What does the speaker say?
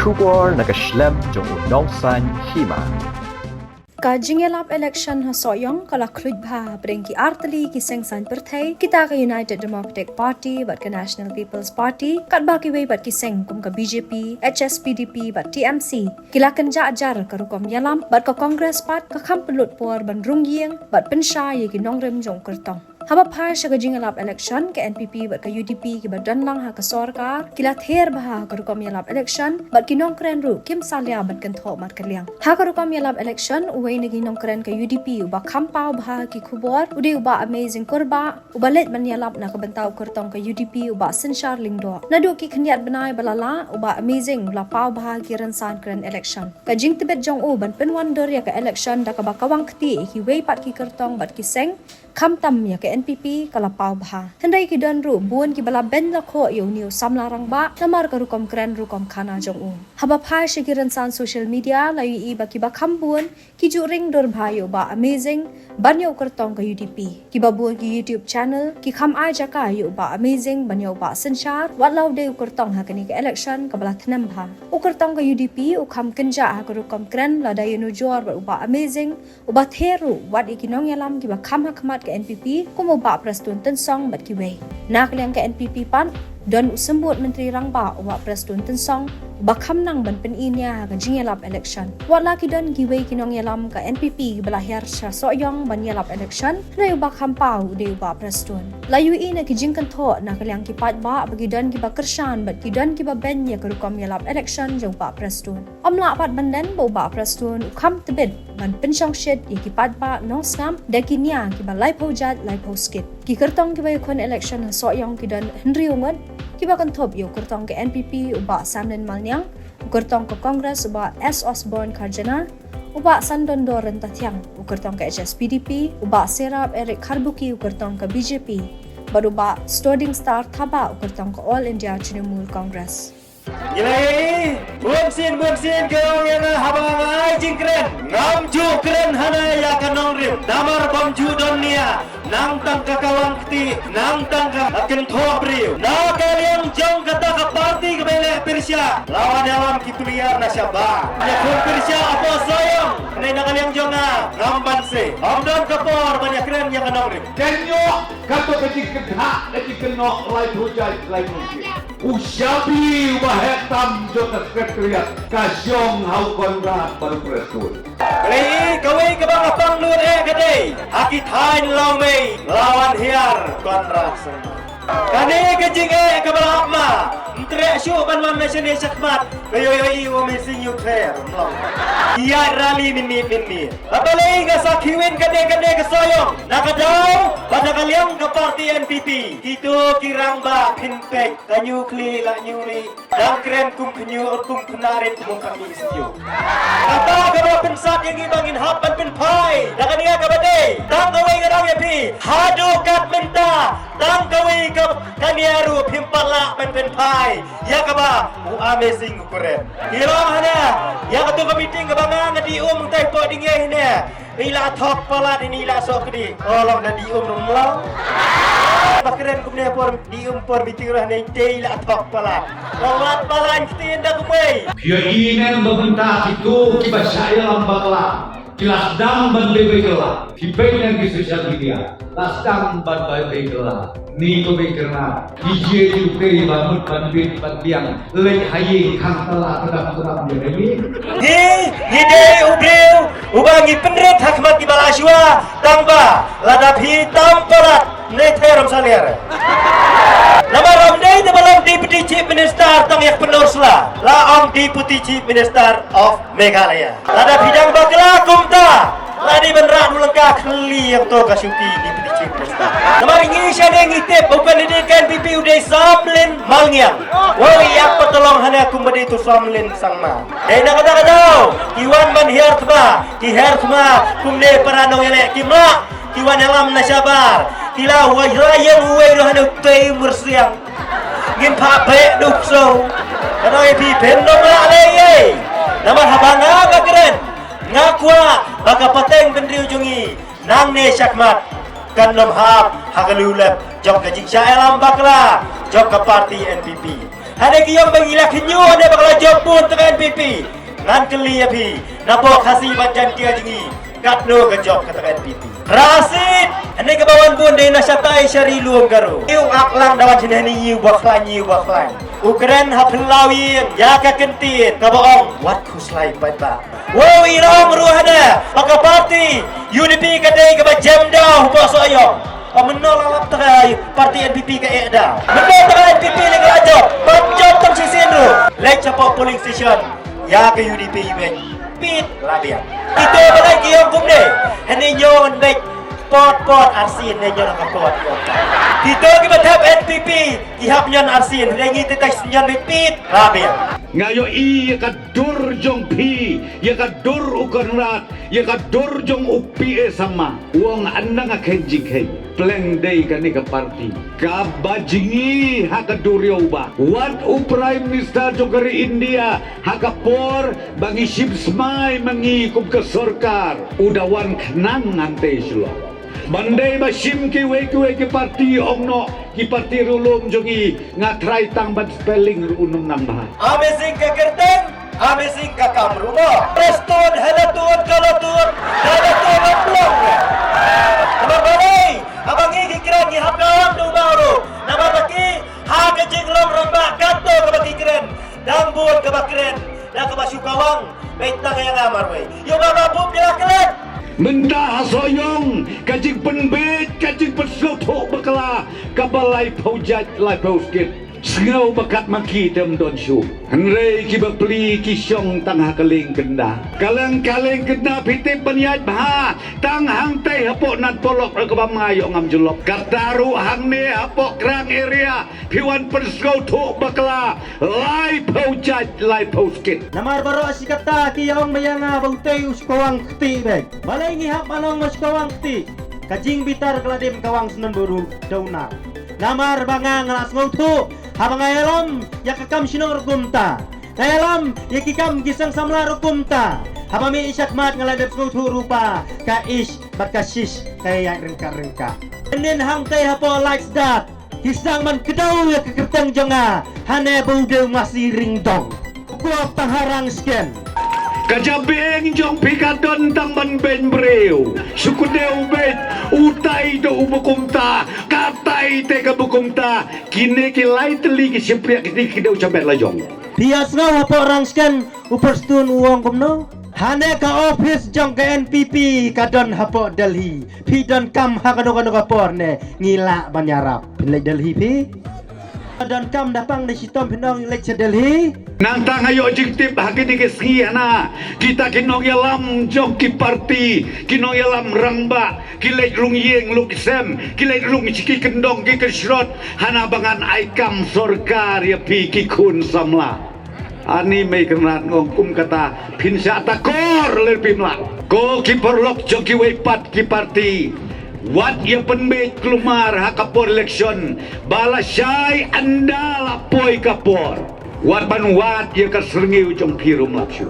kubor nakaslem jong unong san hima. Kajingelap election hasoyong kala kludbha brengki artali ki sengsan perthai kita ka United Democratic Party bat ka National People's Party kat ba ki wei bat ki seng kum ka BJP HSPDP bat TMC kilakan ja ajar ka rukom yalam bat ka Congress pat ka kham pelut por ban rungyeng bat pensha ye ki nongrem jong kertong haba phai shaga jingelap election ke NPP bat ka UDP ki bat danlang ha ka sarkar kila ther bah ka rukom yalap election bat ki nongkren ru kim salya bat kan tho mat kaliang ha ka rukom yalap election uwei nagi nongkren ka UDP uba khampau bah ki khubor ude uba amazing korba uba let man yalap na ka bantau kertong ka UDP uba senshar lingdo nadu ki khniat banai balala uba amazing la pau bah ki ransan kren election ka jing tibet jong u ban pen wonder ya ka election da ka ba kawang khti ki wei pat ki kertong bat ki seng kham tam ya ka NPP kala pau bah hendai ki dan ru buan ki bala ben la kho yo new samlarang ba namar ka rukom kren rukom khana jong u haba phai shikiran san social media la yi ba ki ba kham buan ki ju ring dor bhayo ba amazing banyo kertong ka UDP ki ba buan ki YouTube channel ki kham ai jaka yo ba amazing banyo ba senshar walau de kertong ha kani ka election ka bala thnam bha u kertong ka UDP u kham kenja ha ka rukom kren la da yenu jor ba amazing u ba theru wat ikinong yalam ki ba kham ha khmat ka NPP kumo ba prestun ten song bat ki wei nak liang ka NPP pan don usembut menteri rangba wa prestun ten song bakham nang ban pen inya ka jingelap election wala ki don giwei kinong yalam ka NPP belahir sha soyong ban yalap election na yu bakham pau de ba prestun layu ina ki jingkan tho na kaliang ki pat ba bagi don ki ba kershan bat ki don ki ba ben ya ka rukom yalap election jong ba prestun amla pat banden bo ba prestun kham tebet ban pen song shed ye ki pat ba no skam de ki nya ki ba lai pojat lai poskit ki kertong ki ba kon election soyong ki don henry ungat kiba kan top yo kertong ke NPP uba Samlen Malnyang kertong ke Congress uba S Osborne Karjana uba Sandon Doren Tathyang kertong ke HSPDP uba Serap Eric Karbuki kertong ke BJP baru uba Stoding Star Thaba kertong ke All India Trinamool Congress Gilai, bungsin kerong yang habangai jingkren, ngamju keren hana ya kanong rip, damar bamju dunia, nang tangka kawang kti, nang tangka akan thok briu, na kalian jong kata ke parti ke belek Persya, lawan alam kituliar na syabah, ya kun Persya apa sayang, ini na kalian jong na, ngamban se, amdan kapor banyak keren yang kanong rip. Kenyo kato kecik kedha kecik kenok lai hujai lai mungkin. Usabi bahetam jota sekretariat kasyong hau konrad baru prestur. Kali kawai ke bang apang luar kadai. Aki thain lomei lawan hiar konrad semua. Kani kejing ke bang apa? Ntre syuk ban man nasional syakmat. Yoyoi wo missing you clear. Iya rally minit. Apalagi ke sakiwin kade kesoyong. Nakadau pada kalian ke parti NPP. Itu kirang ba pinpek kanyu kli la nyuri. Dan keren kum kenyu kum kenarin kum kami setiu. Kata kalau pensat yang ibangin hapan penpai. Dakan dia ke badai. Tang kawai ngarang ya pi. Hadu kat menta. Tang kawai ke kaniaru pimpala penpai. Ya kaba amazing keren. Hilong hanya. Ya ketua meeting ke bangang di tai po dingeh ni. Ila thok pala ini ila sok di. Tolong dah di rumlah. Keren kumne por di por meeting rah ni ila thok pala. Lawat pala kita dah kumai. Kyo inen bebentak itu kiba saya lambakla. Kilas dam ban bebe kela. Kibai nang di social media. Lasdam ban bebe kela. Ni ko be kerna. DJ UK ban bin ban biang lek hayi khang tala kedap dia ni. Hide ubreu ubangi penret hakmat di balaswa tangba ladap hitam pelat netheram saliar. Nama ramdai de balam Deputy Chief Minister tang yak penursla la om Deputy Chief Minister of Meghalaya. Ladap hidang bagla kumta ladi benrat ulangka khli yang to kasuki Deputy Chief Minister. Nama ingi syade ngitip bukan didikan pipi udai Samlen Malnyang. Woi yak petolong hana kumadi tu Samlen sangma. Nak kata kiwan ban hiar thma ki hiar thma kumne paranong yele kimla kiwan alam nasyabar kila wajrayan uwe rohanu tei mursiang ngin pa be duk so kano pi pendong la le nama habanga bagren ngakwa baga pateng bendri ujungi nang ne syakmat kan nom hap hagalulep jok ka jiksa alam bakla jok ka parti NPP Ada kiyong mengilah kenyu ada bakal jemput dengan NPP. Ngan keli ya pi. Napa kasih bacan kia jengi. Katno kejok kata NPP. Rasid, ane kebawan bun dari nasyatai syari luang garu. Iu aklang dawan jenis ni iu baklan. Ukren hapelawin, ya kekentin, kabaong, wat kuslai pata. Wow irong ruhada, maka parti, UDP kadai keba jam dah hupa soyong. Menolak lap terai, parti NPP ke Ekda. Menolak terai NPP lagi rajok, macam tong sisin tu. Lek capak polling station, ya ke UDP ibek. Pit labian. Itu balai kiyong kum deh. Hanya nyon baik pot arsin dan nyon akan pot. Itu kita tap NPP, ihap nyon arsin, rengi tetek nyon baik pit labian. Ngayo i ka dur jong pi, ya ka dur ukonrat, ya ka dur jong upi sama. Uang anda nga kenjing pleng day ka ni ka parti. Ka bajingi ha ka duryo ba. What u Prime Minister jong kari India ha ka por bangi shibsmai mangi kum ka sorkar. Udawan kenang ante silo. Bandai ba sim ki weki parti ongno ki parti rulum jongi ngatrai tang ban spelling runum nambah. Amazing ka kerteng, amazing ka kamrumo. Preston halatun kalatun, halatun amplong. Abang balai, abang ini keren ni hapkawang tu baru. Nama baki ha kejing long rambak kato ke baki keren, dambut ke baki keren, dan ke baki kawang. Bentang yang amar wei. Yo mama bum dia keren. Mentah soyong kajing penbet kajing persotok bakala kabalai paujat lai pauskit sengau bakat maki tem don syu henrei ki bapli ki syong tangha kaling kenda kaleng kenda pitip peniat bah tang hang tei hapok nat polok ke bamayo ngam jelop kataru hang ne hapok krang area piwan persotok bakala lai paujat lai pauskit Namar baro asikata ki yaong mayanga bautay uskawang kti beg. Balay ngihap manong uskawang kti. Kajing bitar keladim kawang sunan buru dauna. Namar banga ngalas ngautu. Habang ngayalam yakakam sinong rukumta. Ngayalam yakikam gisang samla rukumta. Habang may isyakmat ngaladap ngautu rupa. Kaish bakashish kaya rengka. Nen hang tay hapo likes that. Hisang man kedaw ya kekertang jonga. Hane baude masih ringdong. Kuap taharang sken. Kajabeng jong pikadon tamban ben breu sukudeu bet utai do ubukumta katai te kabukumta kini ki lai teli ki sipriak ki kideu cabet lajong Bias nga hapo orang sken uperstun uang kumno. Hane ka office jong ke NPP kadon hapo Delhi. Pidon kam hakano kapor ne ngila banyarap. Pinlay Delhi pi. Dan kam dapang di sitom pinong lek Delhi. nang tangayo jingtip hakini ke sngihana kita kinong yalam jong ki parti kinong yalam rangba kilek rung yeng luksem kilek rung chiki kendong ki kesrot hana bangan aikam sorkar ya pi ki kun samla ani may kenat ngongkum kata pinsya takor ler pimla ko ki porlok jong ki wepat ki parti wat ya penbet kelumar hakapor election balasay anda lapoy kapor wat ban wat ya kasrengi ujong pirum lapsyu